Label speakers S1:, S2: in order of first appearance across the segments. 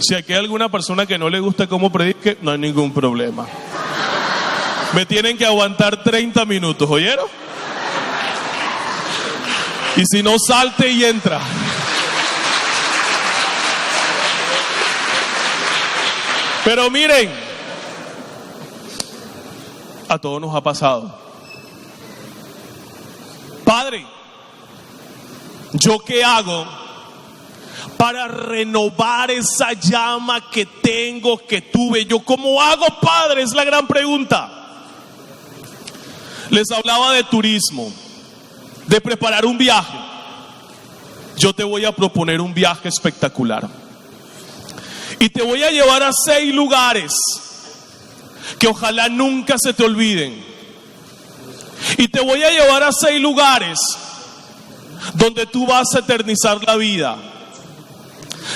S1: Si aquí hay alguna persona que no le gusta cómo predique, no hay ningún problema. Me tienen que aguantar 30 minutos, ¿oyeron? Y si no, salte y entra. Pero miren, a todos nos ha pasado. Padre, ¿yo qué hago para renovar esa llama que tengo, que tuve? ¿Yo cómo hago, Padre? Es la gran pregunta. Les hablaba de turismo, de preparar un viaje. Yo te voy a proponer un viaje espectacular. Y te voy a llevar a 6 lugares que ojalá nunca se te olviden. Y te voy a llevar a 6 lugares donde tú vas a eternizar la vida.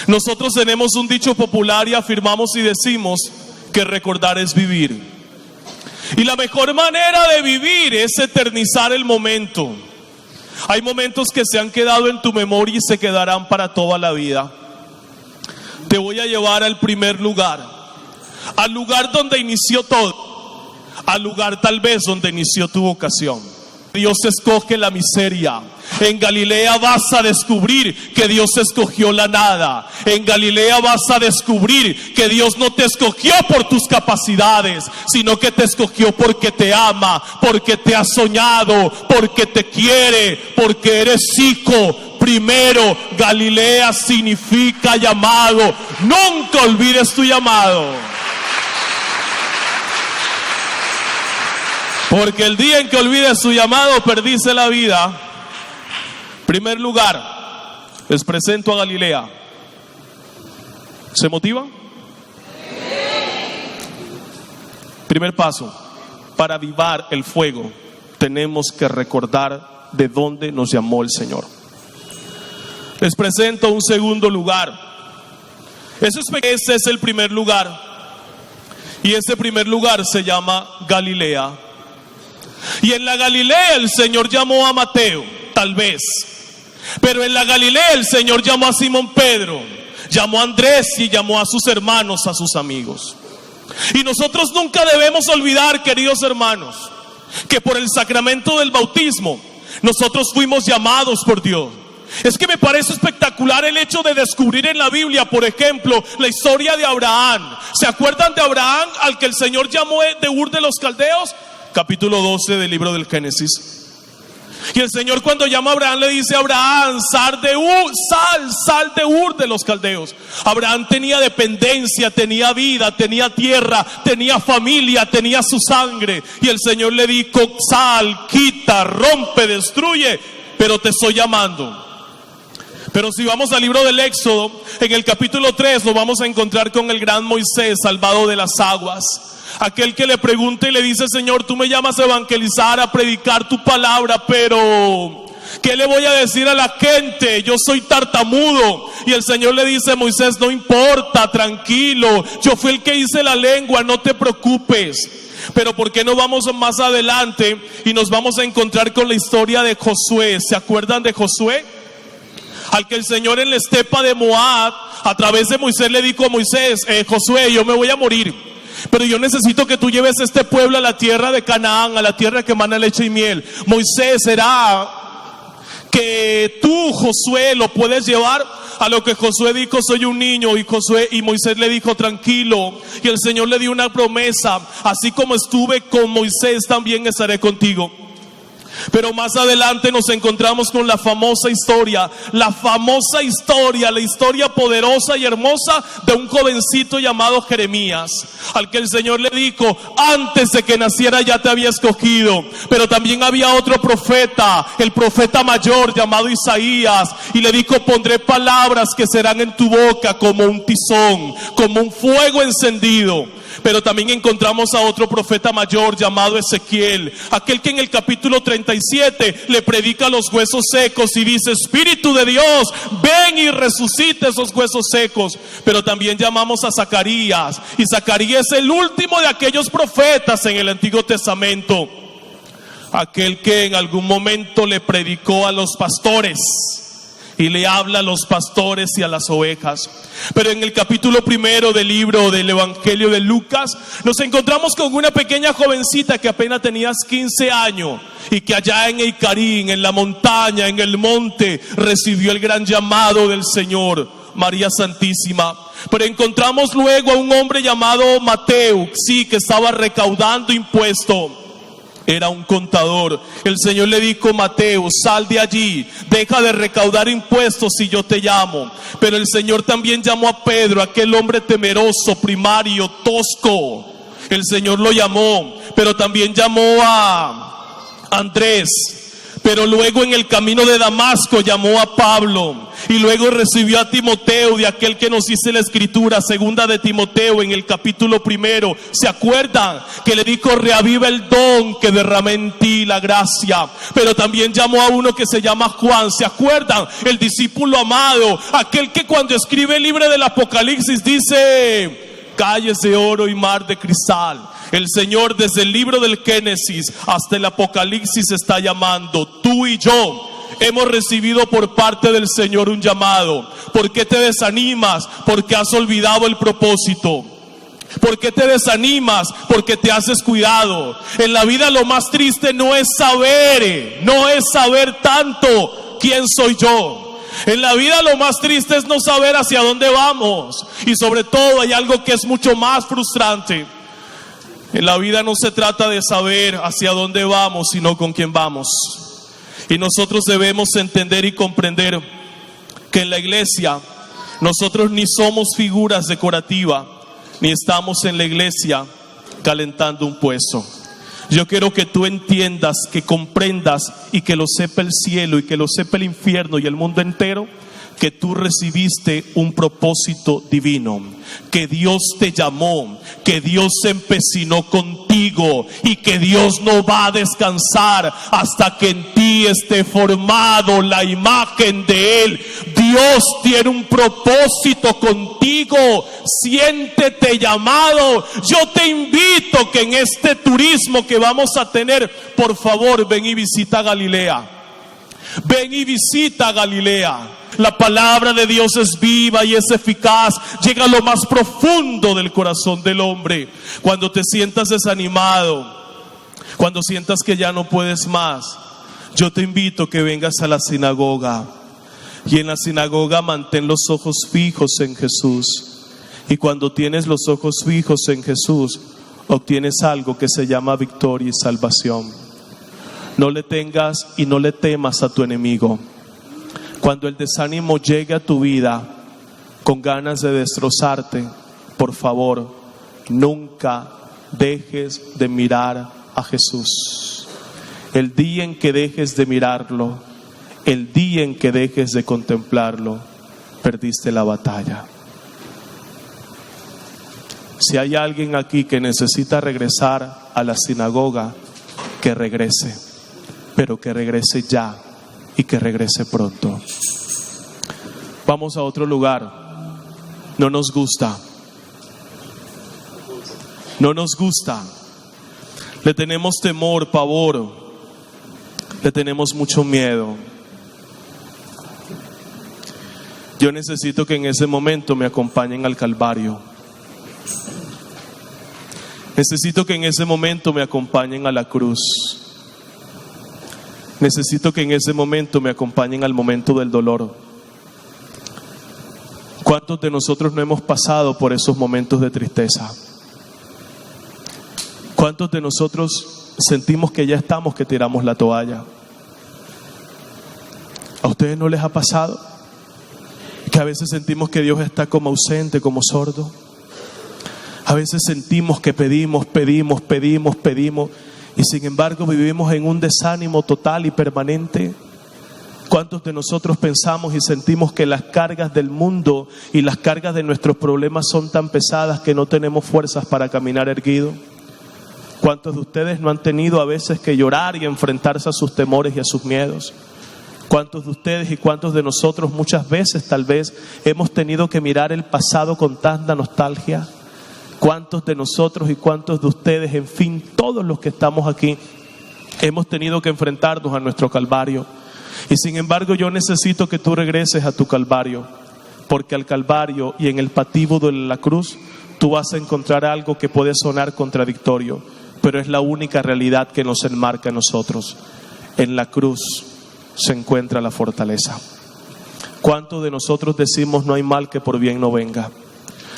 S1: Nosotros tenemos un dicho popular y afirmamos y decimos que recordar es vivir. Y la mejor manera de vivir es eternizar el momento. Hay momentos que se han quedado en tu memoria y se quedarán para toda la vida. Te voy a llevar al primer lugar, al lugar donde inició todo, al lugar tal vez donde inició tu vocación. Dios escoge la miseria. En Galilea vas a descubrir que Dios escogió la nada. En Galilea vas a descubrir que Dios no te escogió por tus capacidades, sino que te escogió porque te ama, porque te ha soñado, porque te quiere, porque eres hijo. Primero, Galilea significa llamado. Nunca olvides tu llamado. Porque el día en que olvides su llamado, perdiste la vida. Primer lugar, les presento a Galilea. ¿Se motiva? Primer paso, para avivar el fuego, tenemos que recordar de dónde nos llamó el Señor. Les presento un segundo lugar. Ese es el primer lugar. Y ese primer lugar se llama Galilea. Y en la Galilea el Señor llamó a Mateo, tal vez. Pero en la Galilea el Señor llamó a Simón Pedro, llamó a Andrés y llamó a sus hermanos, a sus amigos. Y nosotros nunca debemos olvidar, queridos hermanos, que por el sacramento del bautismo nosotros fuimos llamados por Dios. Es que me parece espectacular el hecho de descubrir en la Biblia, por ejemplo, la historia de Abraham. ¿Se acuerdan de Abraham al que el Señor llamó de Ur de los Caldeos? Capítulo 12 del libro del Génesis. Y el Señor, cuando llama a Abraham, le dice: Abraham, sal de Ur de los Caldeos. Abraham tenía dependencia, tenía vida, tenía tierra, tenía familia, tenía su sangre. Y el Señor le dijo: sal, quita, rompe, destruye, pero te estoy llamando. Pero si vamos al libro del Éxodo, en el capítulo 3 nos vamos a encontrar con el gran Moisés, salvado de las aguas. Aquel que le pregunta y le dice: Señor, tú me llamas a evangelizar, a predicar tu palabra, pero ¿qué le voy a decir a la gente? Yo soy tartamudo. Y el Señor le dice: Moisés, no importa, tranquilo, yo fui el que hice la lengua, no te preocupes. Pero ¿por qué no vamos más adelante y nos vamos a encontrar con la historia de Josué? ¿Se acuerdan de Josué? Al que el Señor en la estepa de Moab, a través de Moisés, le dijo a Moisés: Josué, yo me voy a morir, pero yo necesito que tú lleves este pueblo a la tierra de Canaán, a la tierra que emana leche y miel. Moisés, ¿será que tú, Josué, lo puedes llevar? A lo que Josué dijo: soy un niño. Y Moisés le dijo: tranquilo. Y el Señor le dio una promesa: así como estuve con Moisés, también estaré contigo. Pero más adelante nos encontramos con la historia poderosa y hermosa de un jovencito llamado Jeremías, al que el Señor le dijo: antes de que naciera ya te había escogido. Pero también había otro profeta, el profeta mayor llamado Isaías, y le dijo: pondré palabras que serán en tu boca como un tizón, como un fuego encendido. Pero también encontramos a otro profeta mayor llamado Ezequiel, aquel que en el capítulo 37 le predica a los huesos secos y dice: Espíritu de Dios, ven y resucita esos huesos secos. Pero también llamamos a Zacarías, y Zacarías es el último de aquellos profetas en el Antiguo Testamento, aquel que en algún momento le predicó a los pastores y le habla a los pastores y a las ovejas. Pero en el capítulo 1 del libro del Evangelio de Lucas nos encontramos con una pequeña jovencita que apenas tenía 15 años y que allá en Icarín, en la montaña, en el monte, recibió el gran llamado del Señor, María Santísima. Pero encontramos luego a un hombre llamado Mateo, sí, que estaba recaudando impuestos. Era un contador. El Señor le dijo: Mateo, sal de allí, deja de recaudar impuestos y yo te llamo. Pero el Señor también llamó a Pedro, aquel hombre temeroso, primario, tosco. El Señor lo llamó, pero también llamó a Andrés. Pero luego en el camino de Damasco llamó a Pablo. Y luego recibió a Timoteo, de aquel que nos dice la Escritura, segunda de Timoteo, en el capítulo 1. ¿Se acuerdan? Que le dijo: reaviva el don que derramé en ti, la gracia. Pero también llamó a uno que se llama Juan. ¿Se acuerdan? El discípulo amado, aquel que cuando escribe el libro del Apocalipsis dice: calles de oro y mar de cristal. El Señor desde el libro del Génesis hasta el Apocalipsis está llamando. Tú y yo hemos recibido por parte del Señor un llamado. ¿Por qué te desanimas? Porque has olvidado el propósito. ¿Por qué te desanimas? Porque te has descuidado. En la vida lo más triste no es saber tanto quién soy yo. En la vida lo más triste es no saber hacia dónde vamos. Y sobre todo hay algo que es mucho más frustrante. En la vida no se trata de saber hacia dónde vamos, sino con quién vamos. Y nosotros debemos entender y comprender que en la iglesia nosotros ni somos figuras decorativas, ni estamos en la iglesia calentando un puesto. Yo quiero que tú entiendas, que comprendas y que lo sepa el cielo y que lo sepa el infierno y el mundo entero, que tú recibiste un propósito divino, que Dios te llamó, que Dios se empecinó contigo y que Dios no va a descansar hasta que en ti esté formado la imagen de Él. Dios tiene un propósito contigo. Siéntete llamado. Yo te invito que en este turismo que vamos a tener, por favor, ven y visita Galilea. Ven y visita Galilea. La palabra de Dios es viva y es eficaz. Llega a lo más profundo del corazón del hombre. Cuando te sientas desanimado, cuando sientas que ya no puedes más, yo te invito que vengas a la sinagoga. Y en la sinagoga mantén los ojos fijos en Jesús. Y cuando tienes los ojos fijos en Jesús, obtienes algo que se llama victoria y salvación. No le tengas y no le temas a tu enemigo. Cuando el desánimo llegue a tu vida con ganas de destrozarte, por favor, nunca dejes de mirar a Jesús. El día en que dejes de mirarlo, el día en que dejes de contemplarlo, perdiste la batalla. Si hay alguien aquí que necesita regresar a la sinagoga, que regrese, pero que regrese ya. Y que regrese pronto. Vamos a otro lugar. No nos gusta. No nos gusta. Le tenemos temor, pavor. Le tenemos mucho miedo. Yo necesito que en ese momento me acompañen al Calvario. Necesito que en ese momento me acompañen a la cruz. Necesito que en ese momento me acompañen al momento del dolor. ¿Cuántos de nosotros no hemos pasado por esos momentos de tristeza? ¿Cuántos de nosotros sentimos que ya estamos, que tiramos la toalla? ¿A ustedes no les ha pasado? Que a veces sentimos que Dios está como ausente, como sordo. A veces sentimos que pedimos. Y sin embargo vivimos en un desánimo total y permanente. ¿Cuántos de nosotros pensamos y sentimos que las cargas del mundo y las cargas de nuestros problemas son tan pesadas que no tenemos fuerzas para caminar erguido? ¿Cuántos de ustedes no han tenido a veces que llorar y enfrentarse a sus temores y a sus miedos? ¿Cuántos de ustedes y cuántos de nosotros muchas veces tal vez hemos tenido que mirar el pasado con tanta nostalgia? ¿Cuántos de nosotros y cuántos de ustedes, en fin, todos los que estamos aquí, hemos tenido que enfrentarnos a nuestro Calvario? Y sin embargo yo necesito que tú regreses a tu Calvario, porque al Calvario y en el patíbulo de la cruz tú vas a encontrar algo que puede sonar contradictorio, pero es la única realidad que nos enmarca a nosotros. En la cruz se encuentra la fortaleza. ¿Cuántos de nosotros decimos no hay mal que por bien no venga?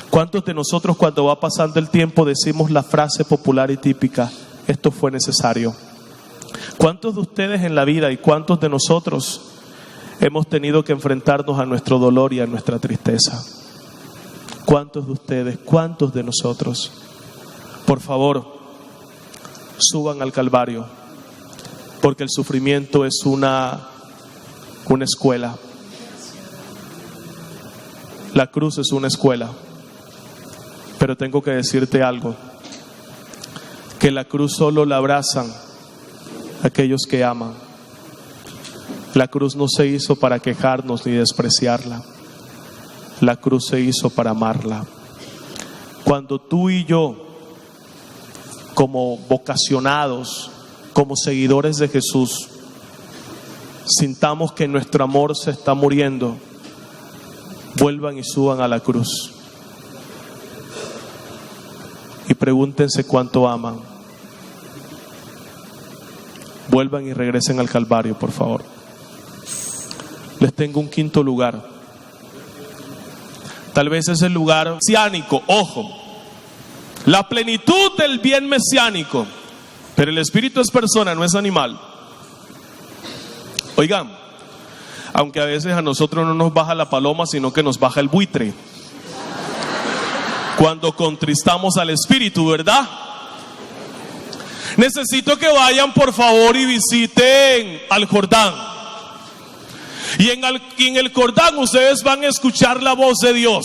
S1: ¿Cuántos de nosotros cuando va pasando el tiempo decimos la frase popular y típica, esto fue necesario? ¿Cuántos de ustedes en la vida y cuántos de nosotros hemos tenido que enfrentarnos a nuestro dolor y a nuestra tristeza? ¿Cuántos de ustedes, cuántos de nosotros? Por favor, suban al Calvario, porque el sufrimiento es una escuela. La cruz es una escuela. Pero tengo que decirte algo, que la cruz solo la abrazan aquellos que aman. La cruz no se hizo para quejarnos ni despreciarla. La cruz se hizo para amarla. Cuando tú y yo, como vocacionados, como seguidores de Jesús, sintamos que nuestro amor se está muriendo, vuelvan y suban a la cruz. Y pregúntense cuánto aman. Vuelvan y regresen al Calvario, por favor. Les tengo un quinto lugar. Tal vez es el lugar mesiánico. Ojo, la plenitud del bien mesiánico. Pero el Espíritu es persona, no es animal. Oigan, aunque a veces a nosotros no nos baja la paloma, sino que nos baja el buitre cuando contristamos al Espíritu, ¿verdad? Necesito que vayan por favor y visiten al Jordán. Y en el Jordán ustedes van a escuchar la voz de Dios.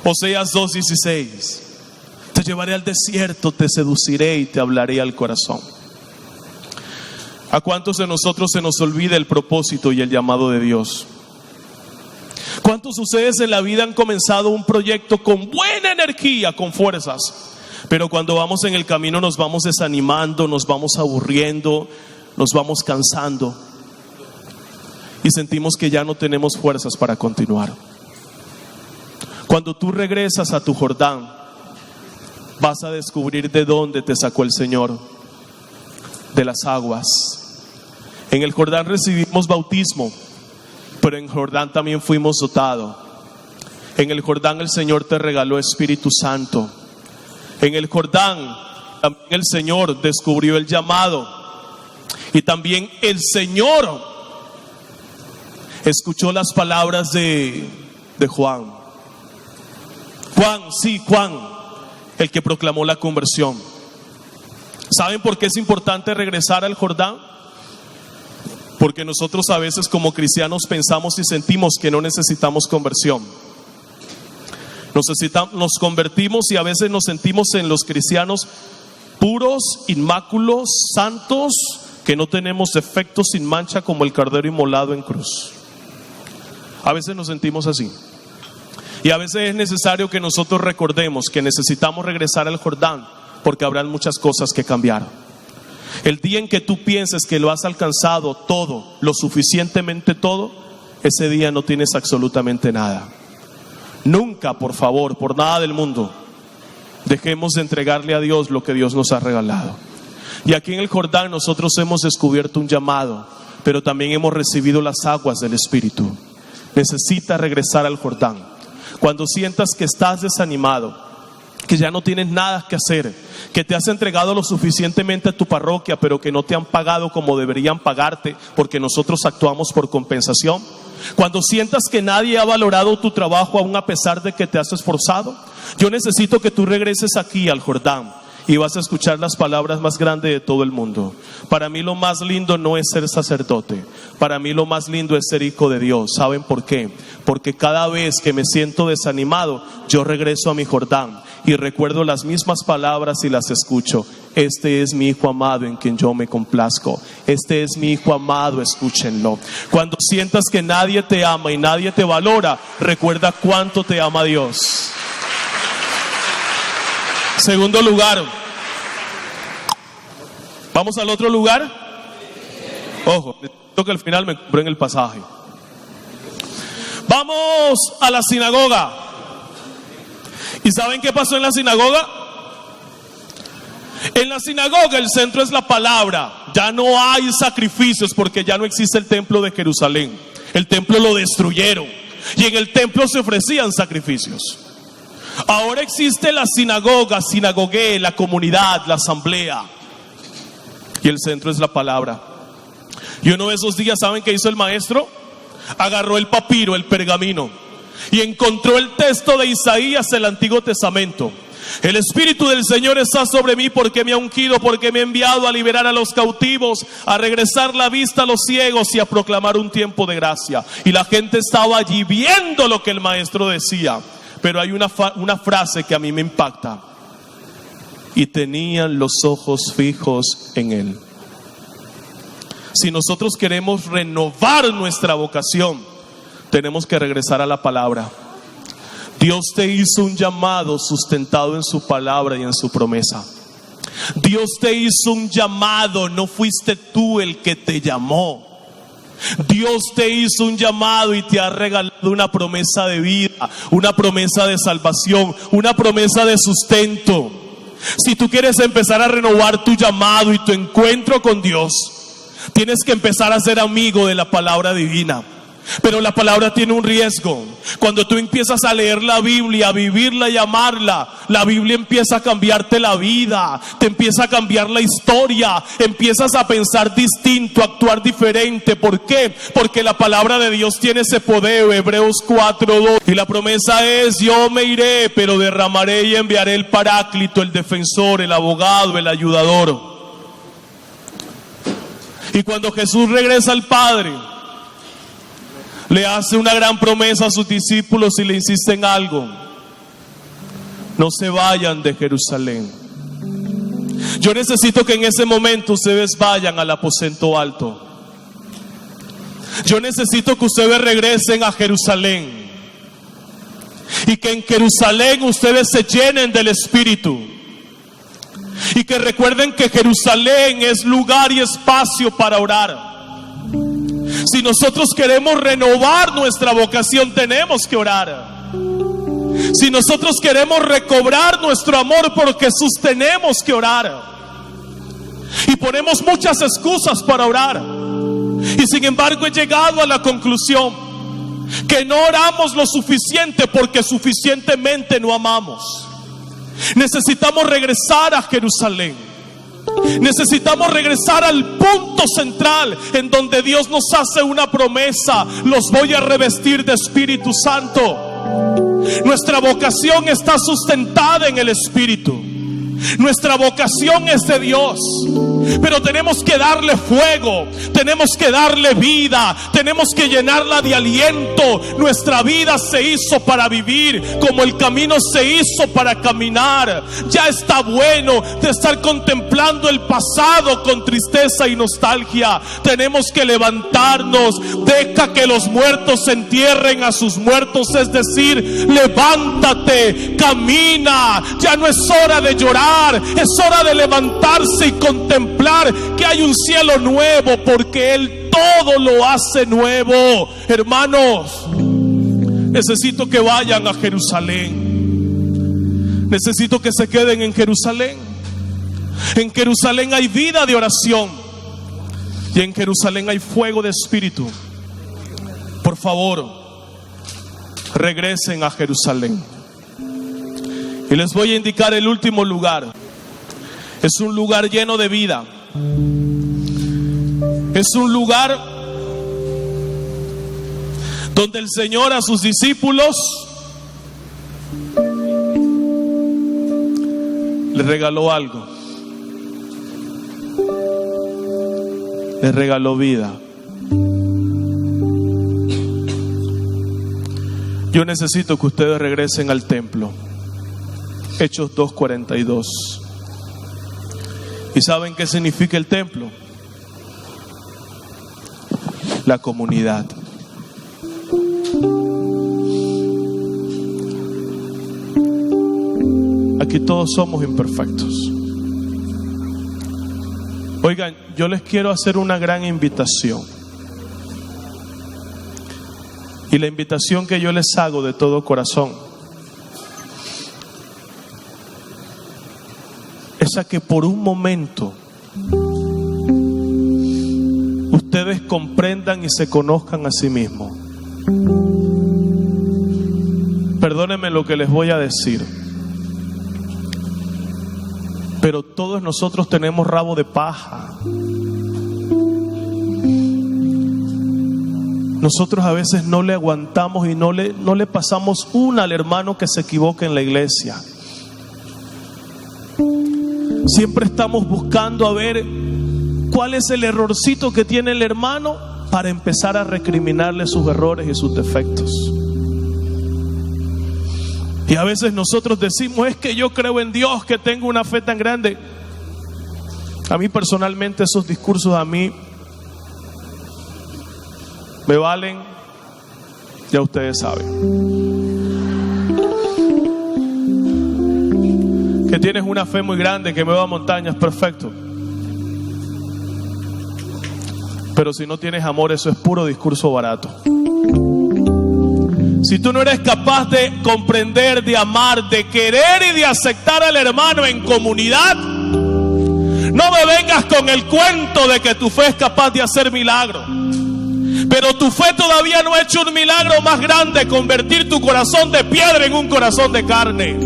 S1: Oseas 2:16. Te llevaré al desierto, te seduciré y te hablaré al corazón. ¿A cuántos de nosotros se nos olvida el propósito y el llamado de Dios? ¿Cuántos de ustedes en la vida han comenzado un proyecto con buena energía, con fuerzas? Pero cuando vamos en el camino nos vamos desanimando, nos vamos aburriendo, nos vamos cansando y sentimos que ya no tenemos fuerzas para continuar. Cuando tú regresas a tu Jordán, vas a descubrir de dónde te sacó el Señor, de las aguas. En el Jordán recibimos bautismo, pero en Jordán también fuimos dotados. En el Jordán el Señor te regaló Espíritu Santo. En el Jordán también el Señor descubrió el llamado. Y también el Señor escuchó las palabras de Juan. Juan, el que proclamó la conversión. ¿Saben por qué es importante regresar al Jordán? Porque nosotros a veces como cristianos pensamos y sentimos que no necesitamos conversión. Nos convertimos y a veces nos sentimos en los cristianos puros, inmáculos, santos, que no tenemos defectos sin mancha como el Cordero inmolado en cruz. A veces nos sentimos así. Y a veces es necesario que nosotros recordemos que necesitamos regresar al Jordán, porque habrán muchas cosas que cambiar. El día en que tú pienses que lo has alcanzado todo, lo suficientemente todo, ese día no tienes absolutamente nada. Nunca, por favor, por nada del mundo, dejemos de entregarle a Dios lo que Dios nos ha regalado. Y aquí en el Jordán nosotros hemos descubierto un llamado, pero también hemos recibido las aguas del Espíritu. Necesitas regresar al Jordán. Cuando sientas que estás desanimado, que ya no tienes nada que hacer, que te has entregado lo suficientemente a tu parroquia, pero que no te han pagado como deberían pagarte, porque nosotros actuamos por compensación. Cuando sientas que nadie ha valorado tu trabajo aún a pesar de que te has esforzado, yo necesito que tú regreses aquí al Jordán y vas a escuchar las palabras más grandes de todo el mundo. Para mí lo más lindo no es ser sacerdote, para mí lo más lindo es ser hijo de Dios. ¿Saben por qué? Porque cada vez que me siento desanimado, yo regreso a mi Jordán y recuerdo las mismas palabras y las escucho. Este es mi hijo amado en quien yo me complazco. Este es mi hijo amado, escúchenlo. Cuando sientas que nadie te ama y nadie te valora, recuerda cuánto te ama Dios. Segundo lugar. ¿Vamos al otro lugar? Ojo, necesito Creo que al final me compré en el pasaje. Vamos a la sinagoga. ¿Y saben qué pasó en la sinagoga? En la sinagoga el centro es la palabra. Ya no hay sacrificios porque ya no existe el templo de Jerusalén. El templo lo destruyeron y en el templo se ofrecían sacrificios. Ahora existe la sinagoga, sinagogué, la comunidad, la asamblea. Y el centro es la palabra. Y uno de esos días, ¿saben qué hizo el maestro? Agarró el papiro, el pergamino, y encontró el texto de Isaías, el Antiguo Testamento. El Espíritu del Señor está sobre mí porque me ha ungido, porque me ha enviado a liberar a los cautivos, a regresar la vista a los ciegos y a proclamar un tiempo de gracia. Y la gente estaba allí viendo lo que el maestro decía. Pero hay una frase que a mí me impacta. Y tenían los ojos fijos en él. Si nosotros queremos renovar nuestra vocación, tenemos que regresar a la palabra. Dios te hizo un llamado sustentado en su palabra y en su promesa. Dios te hizo un llamado, no fuiste tú el que te llamó. Dios te hizo un llamado y te ha regalado una promesa de vida, una promesa de salvación, una promesa de sustento. Si tú quieres empezar a renovar tu llamado y tu encuentro con Dios, tienes que empezar a ser amigo de la palabra divina. Pero la palabra tiene un riesgo. Cuando tú empiezas a leer la Biblia, a vivirla y amarla, la Biblia empieza a cambiarte la vida, te empieza a cambiar la historia, empiezas a pensar distinto, a actuar diferente. ¿Por qué? Porque la palabra de Dios tiene ese poder. Hebreos 4:2. Y la promesa es: yo me iré, pero derramaré y enviaré el Paráclito, el defensor, el abogado, el ayudador. Y cuando Jesús regresa al Padre, le hace una gran promesa a sus discípulos y le insiste en algo: no se vayan de Jerusalén. Yo necesito que en ese momento ustedes vayan al aposento alto. Yo necesito que ustedes regresen a Jerusalén y que en Jerusalén ustedes se llenen del Espíritu. Y que recuerden que Jerusalén es lugar y espacio para orar. Si nosotros queremos renovar nuestra vocación, tenemos que orar. Si nosotros queremos recobrar nuestro amor por Jesús, tenemos que orar. Y ponemos muchas excusas para orar. Y sin embargo he llegado a la conclusión que no oramos lo suficiente porque suficientemente no amamos. Necesitamos regresar a Jerusalén. Necesitamos regresar al punto central en donde Dios nos hace una promesa: los voy a revestir de Espíritu Santo. Nuestra vocación está sustentada en el Espíritu. Nuestra vocación es de Dios, pero tenemos que darle fuego, tenemos que darle vida, tenemos que llenarla de aliento. Nuestra vida se hizo para vivir, como el camino se hizo para caminar. Ya está bueno de estar contemplando el pasado con tristeza y nostalgia. Tenemos que levantarnos. Deja que los muertos se entierren a sus muertos, es decir, levántate, camina. Ya no es hora de llorar, es hora de levantarse y contemplar que hay un cielo nuevo, porque Él todo lo hace nuevo. Hermanos, necesito que vayan a Jerusalén. Necesito que se queden en Jerusalén. En Jerusalén hay vida de oración y en Jerusalén hay fuego de espíritu. Por favor, regresen a Jerusalén. Y les voy a indicar el último lugar. Es un lugar lleno de vida. Es un lugar donde el Señor a sus discípulos les regaló algo. Les regaló vida. Yo necesito que ustedes regresen al templo. Hechos 2:42. ¿Y saben qué significa el templo? La comunidad. Aquí todos somos imperfectos. Oigan, yo les quiero hacer una gran invitación. Y la invitación que yo les hago de todo corazón es a que por un momento ustedes comprendan y se conozcan a sí mismos. Perdónenme lo que les voy a decir, pero todos nosotros tenemos rabo de paja. Nosotros a veces no le aguantamos y no le pasamos una al hermano que se equivoca en la iglesia. Siempre estamos buscando a ver cuál es el errorcito que tiene el hermano para empezar a recriminarle sus errores y sus defectos. Y a veces nosotros decimos, es que yo creo en Dios, que tengo una fe tan grande. A mí personalmente esos discursos a mí me valen, ya ustedes saben. Que tienes una fe muy grande, que me va a montañas, perfecto. Pero si no tienes amor, eso es puro discurso barato. Si tú no eres capaz de comprender, de amar, de querer y de aceptar al hermano en comunidad, no me vengas con el cuento de que tu fe es capaz de hacer milagros. Pero tu fe todavía no ha hecho un milagro más grande, convertir tu corazón de piedra en un corazón de carne.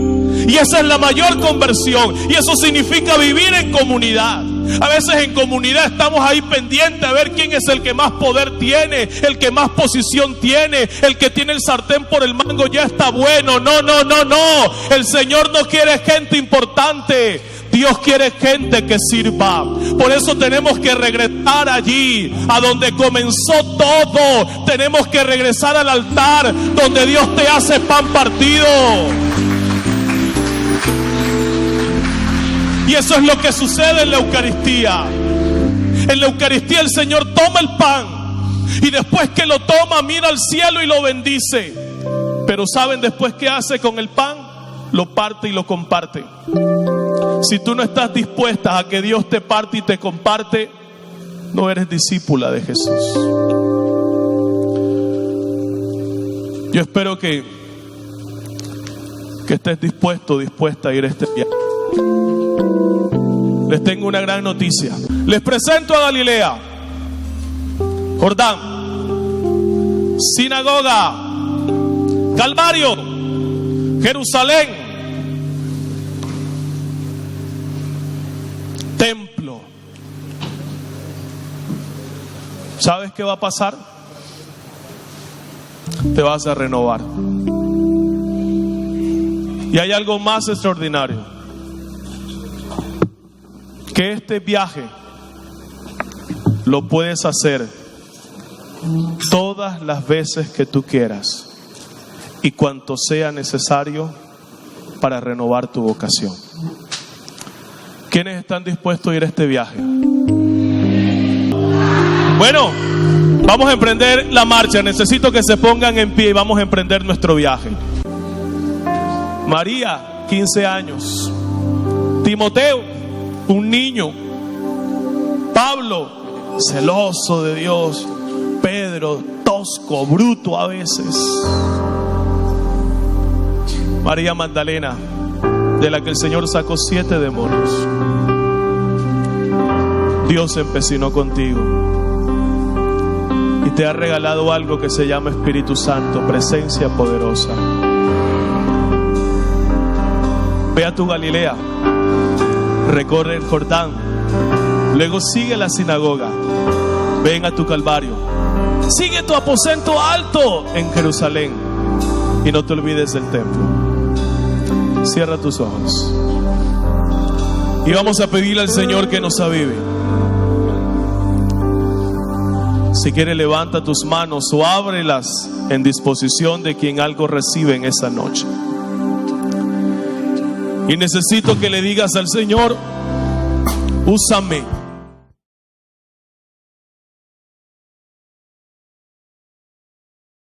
S1: Y esa es la mayor conversión. Y eso significa vivir en comunidad. A veces en comunidad estamos ahí pendientes a ver quién es el que más poder tiene, el que más posición tiene, el que tiene el sartén por el mango ya está bueno. No. El Señor no quiere gente importante. Dios quiere gente que sirva. Por eso tenemos que regresar allí, a donde comenzó todo. Tenemos que regresar al altar donde Dios te hace pan partido. Y eso es lo que sucede en la Eucaristía. En la Eucaristía el Señor toma el pan y después que lo toma mira al cielo y lo bendice. Pero ¿saben después qué hace con el pan? Lo parte y lo comparte. Si tú no estás dispuesta a que Dios te parte y te comparte, no eres discípula de Jesús. Yo espero que estés dispuesta a ir a este viaje. Les tengo una gran noticia. Les presento a Galilea, Jordán, sinagoga, Calvario, Jerusalén, templo. ¿Sabes qué va a pasar? Te vas a renovar. Y hay algo más extraordinario. Que este viaje lo puedes hacer todas las veces que tú quieras y cuanto sea necesario para renovar tu vocación. ¿Quiénes están dispuestos a ir a este viaje? Bueno, vamos a emprender la marcha. Necesito que se pongan en pie y vamos a emprender nuestro viaje. María, 15 años. Timoteo, un niño. Pablo, celoso de Dios. Pedro, tosco, bruto a veces. María Magdalena, de la que el Señor sacó 7 demonios. Dios se empecinó contigo y te ha regalado algo que se llama Espíritu Santo, presencia poderosa. Ve a tu Galilea, recorre el Jordán, luego sigue la sinagoga, ven a tu Calvario, sigue tu aposento alto en Jerusalén y no te olvides del templo. Cierra tus ojos y vamos a pedirle al Señor que nos avive. Si quiere, levanta tus manos o ábrelas en disposición de quien algo recibe en esa noche. Y necesito que le digas al Señor: úsame.